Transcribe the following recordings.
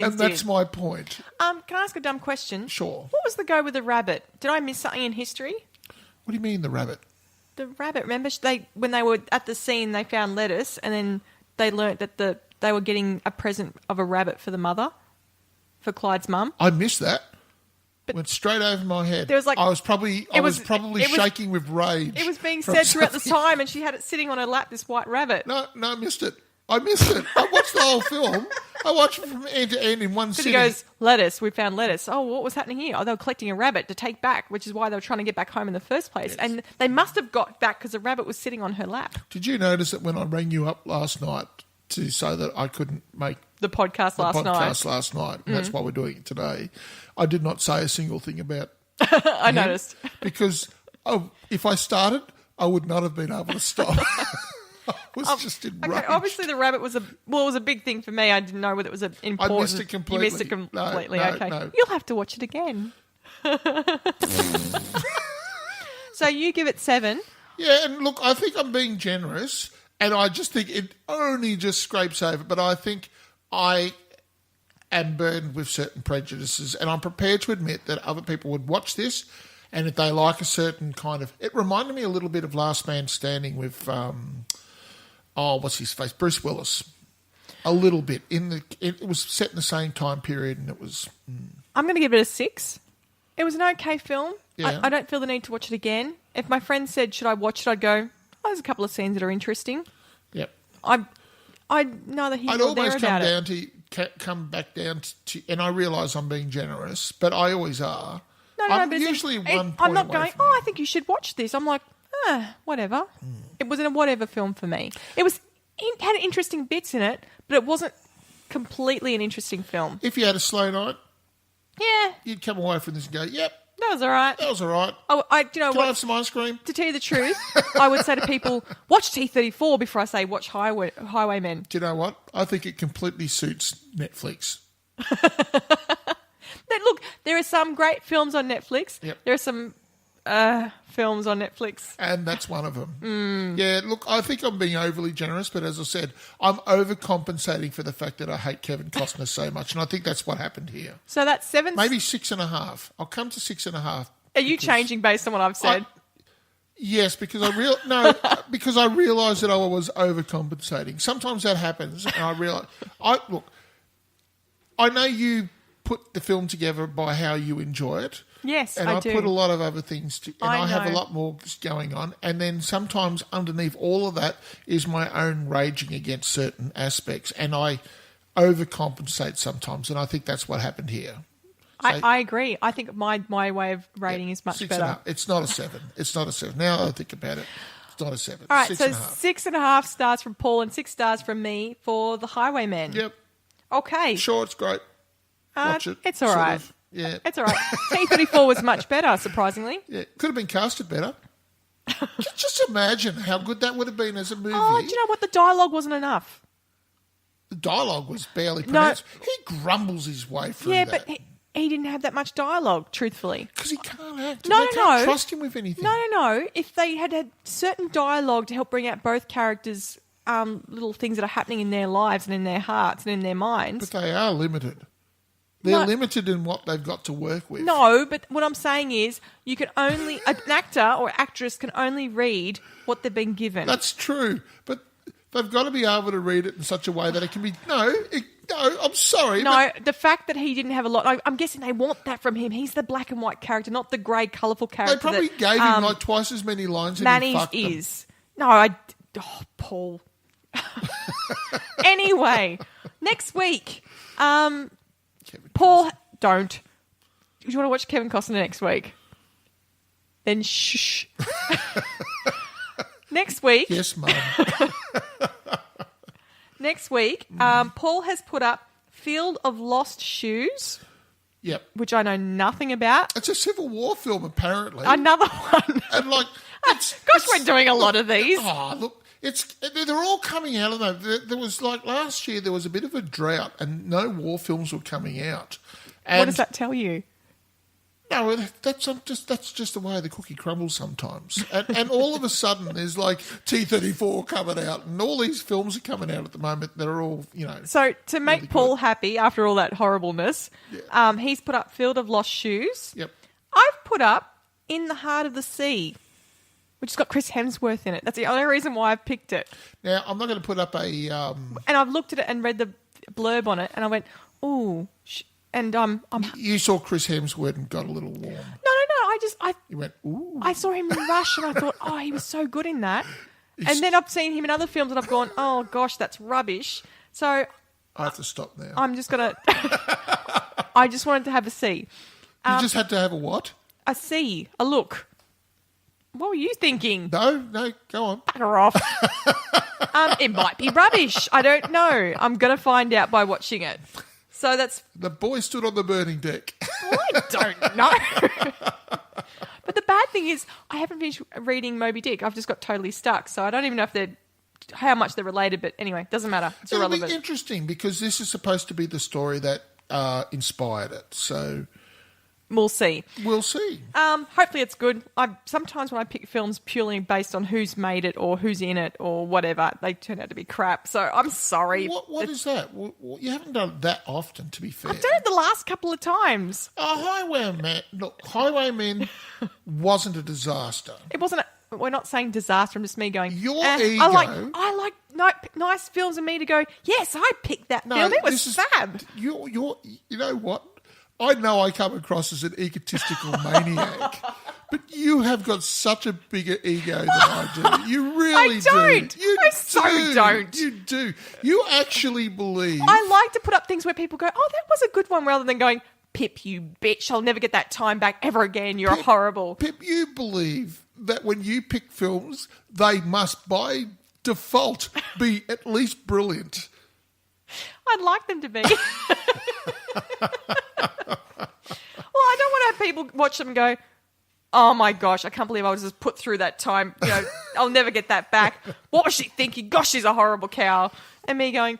And that's my point. Can I ask a dumb question? Sure. What was the go with the rabbit? Did I miss something in history? What do you mean, the rabbit? The rabbit. Remember, when they were at the scene, they found lettuce, and then they learnt that they were getting a present of a rabbit for the mother, for Clyde's mum. I missed that. But went straight over my head. There was I was probably shaking with rage. It was being said throughout the time, and she had it sitting on her lap, this white rabbit. No, I missed it. I watched the whole film. I watched it from end to end in one sitting. He goes, lettuce, we found lettuce. Oh, what was happening here? Oh, they were collecting a rabbit to take back, which is why they were trying to get back home in the first place. Yes. And they must have got back because the rabbit was sitting on her lap. Did you notice that when I rang you up last night to say that I couldn't make the podcast last night, and that's why we're doing it today, I did not say a single thing about I noticed. Because if I started, I would not have been able to stop. I was just enraged. Okay, obviously the rabbit was a big thing for me. I didn't know whether it was important. I missed it completely. You missed it completely. No, okay. no. You'll have to watch it again. So you give it 7. Yeah, and look, I think I'm being generous, and I just think it only just scrapes over, but I think I am burdened with certain prejudices, and I'm prepared to admit that other people would watch this, and if they like a certain kind of... It reminded me a little bit of Last Man Standing with... what's his face? Bruce Willis. A little bit. It was set in the same time period, and it was... I'm going to give it a 6. It was an okay film. Yeah. I don't feel the need to watch it again. If my friend said, should I watch it, I'd go, there's a couple of scenes that are interesting. Yep. I'd neither here I'd nor there always about it. come back down to... And I realise I'm being generous, but I always are. No, I'm but usually one point I'm not away going, from I think you should watch this. I'm like, whatever. It was in a whatever film for me. It had interesting bits in it, but it wasn't completely an interesting film. If you had a slow night, yeah, you'd come away from this and go, yep, that was all right. that was all right. Oh, Can I have some ice cream? To tell you the truth, I would say to people, watch T-34 before I say watch Highwaymen. Do you know what? I think it completely suits Netflix. Look, there are some great films on Netflix. Yep. There are some films on Netflix. And that's one of them. Yeah, look, I think I'm being overly generous, but as I said, I'm overcompensating for the fact that I hate Kevin Costner so much, and I think that's what happened here. So that's 7... Maybe 6.5. I'll come to 6.5. Are you changing based on what I've said? Yes, because I realised that I was overcompensating. Sometimes that happens, and I realise... I know you put the film together by how you enjoy it. Yes, and I do. put a lot of other things and I have a know. lot more going on. And then sometimes underneath all of that is my own raging against certain aspects, and I overcompensate sometimes, and I think that's what happened here. So, I agree. I think my way of rating is much better. It's not a 7. It's not a 7. Now I think about it, it's not a 7. All right, 6.5. so 6.5 stars from Paul and 6 stars from me for The Highwaymen. Yep. Okay. Sure, it's great. Watch it. It's all right. Yeah. It's all right. T-34 was much better, surprisingly. Yeah, could have been casted better. Just imagine how good that would have been as a movie. Oh, do you know what? The dialogue wasn't enough. The dialogue was barely pronounced. He grumbles his way through that. Yeah, but he didn't have that much dialogue, truthfully. Because he can't act. No, they can't trust him with anything. No. If they had certain dialogue to help bring out both characters' little things that are happening in their lives and in their hearts and in their minds. But they are limited. They're limited in what they've got to work with. No, but what I'm saying is you can only... an actor or actress can only read what they've been given. That's true. But they've got to be able to read it in such a way that it can be... No, I'm sorry. No, the fact that he didn't have a lot... I'm guessing they want that from him. He's the black and white character, not the grey, colourful character. They probably gave him like twice as many lines and he fucked them. Manny's is. No, Paul. Anyway, next week... Paul, don't. Do you want to watch Kevin Costner next week? Then shh. Next week. Yes, Mum. Next week, Paul has put up Field of Lost Shoes. Yep. Which I know nothing about. It's a Civil War film, apparently. Another one. And like... Gosh, we're doing a lot of these. Oh, look. They're all coming out of them. There was like last year there was a bit of a drought and no war films were coming out. And what does that tell you? No, that's just the way the cookie crumbles sometimes. And all of a sudden, there's like T-34 coming out, and all these films are coming out at the moment that are all, So to make really Paul good. happy after all that horribleness, he's put up Field of Lost Shoes. Yep. I've put up In the Heart of the Sea, which has got Chris Hemsworth in it. That's the only reason why I've picked it. Now, I'm not going to put up a... And I've looked at it and read the blurb on it, and I went, ooh. And I'm You saw Chris Hemsworth and got a little warm. no. You went, ooh. I saw him in Rush, and I thought, oh, he was so good in that. And then I've seen him in other films, and I've gone, oh gosh, that's rubbish. So I have to stop now. I'm just gonna. I just wanted to have a see. You just had to have a what? A see, a look. What were you thinking? No, go on. Bugger off. It might be rubbish. I don't know. I'm going to find out by watching it. So that's... The boy stood on the burning deck. I don't know. But the bad thing is I haven't finished reading Moby Dick. I've just got totally stuck. So I don't even know if how much they're related. But anyway, doesn't matter. It's It'll irrelevant. be interesting because this is supposed to be the story that inspired it. So We'll see. we'll see. Hopefully it's good. Sometimes when I pick films purely based on who's made it or who's in it or whatever, they turn out to be crap. So I'm sorry. What is that? You haven't done it that often, to be fair. I've done it the last couple of times. Highwaymen wasn't a disaster. It wasn't. We're not saying disaster. I'm just me going. Your I like nice films, and me to go. Yes, I picked that film. It was fab. You know what? I know I come across as an egotistical maniac, but you have got such a bigger ego than I do. You really I don't. do. You I so don't. You do. You actually believe. I like to put up things where people go, "Oh, that was a good one," rather than going, "Pip, you bitch! I'll never get that time back ever again. You're horrible." Pip, you believe that when you pick films, they must by default be at least brilliant. I'd like them to be. Well, I don't want to have people watch them and go, oh my gosh, I can't believe I was just put through that time. I'll never get that back. What was she thinking? Gosh, she's a horrible cow. And me going,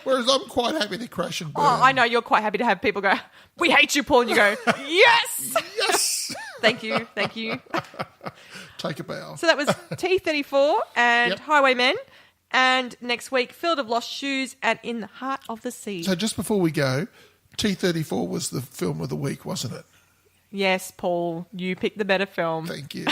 Whereas I'm quite happy to crash and burn. oh, I know you're quite happy to have people go, we hate you, Paul. And you go, yes. Yes. Thank you. Take a bow. So that was T-34 and Yep. Highwaymen. And next week, Field of Lost Shoes and In the Heart of the Sea. So just before we go, T-34 was the film of the week, wasn't it? Yes, Paul, you picked the better film. Thank you.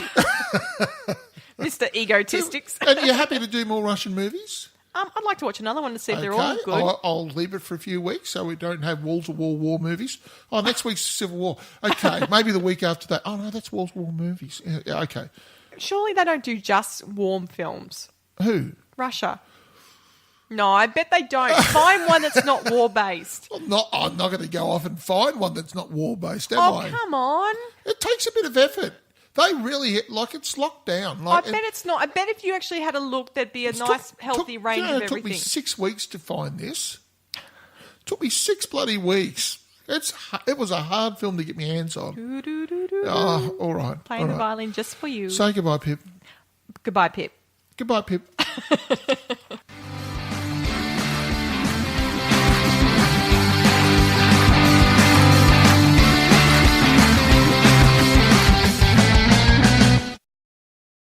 Mr. Egotistics. And you're happy to do more Russian movies? I'd like to watch another one to see if they're all good. I'll leave it for a few weeks so we don't have wall-to-wall war movies. Oh, next week's Civil War. Okay, maybe the week after that. Oh, no, that's wall-to-wall movies. Yeah, okay. Surely they don't do just warm films. Who? Russia. No, I bet they don't. Find one that's not war-based. I'm not going to go off and find one that's not war-based, am Oh, I? come on. It takes a bit of effort. They really, it's locked down. I bet it's not. I bet if you actually had a look, there'd be a nice, healthy range of It everything. took me 6 weeks to find this. It took me 6 bloody weeks. It was a hard film to get my hands on. Doo-doo-doo-doo. Oh, all right. Playing all the right. violin just for you. Say goodbye, Pip. Goodbye, Pip. Goodbye, Pip.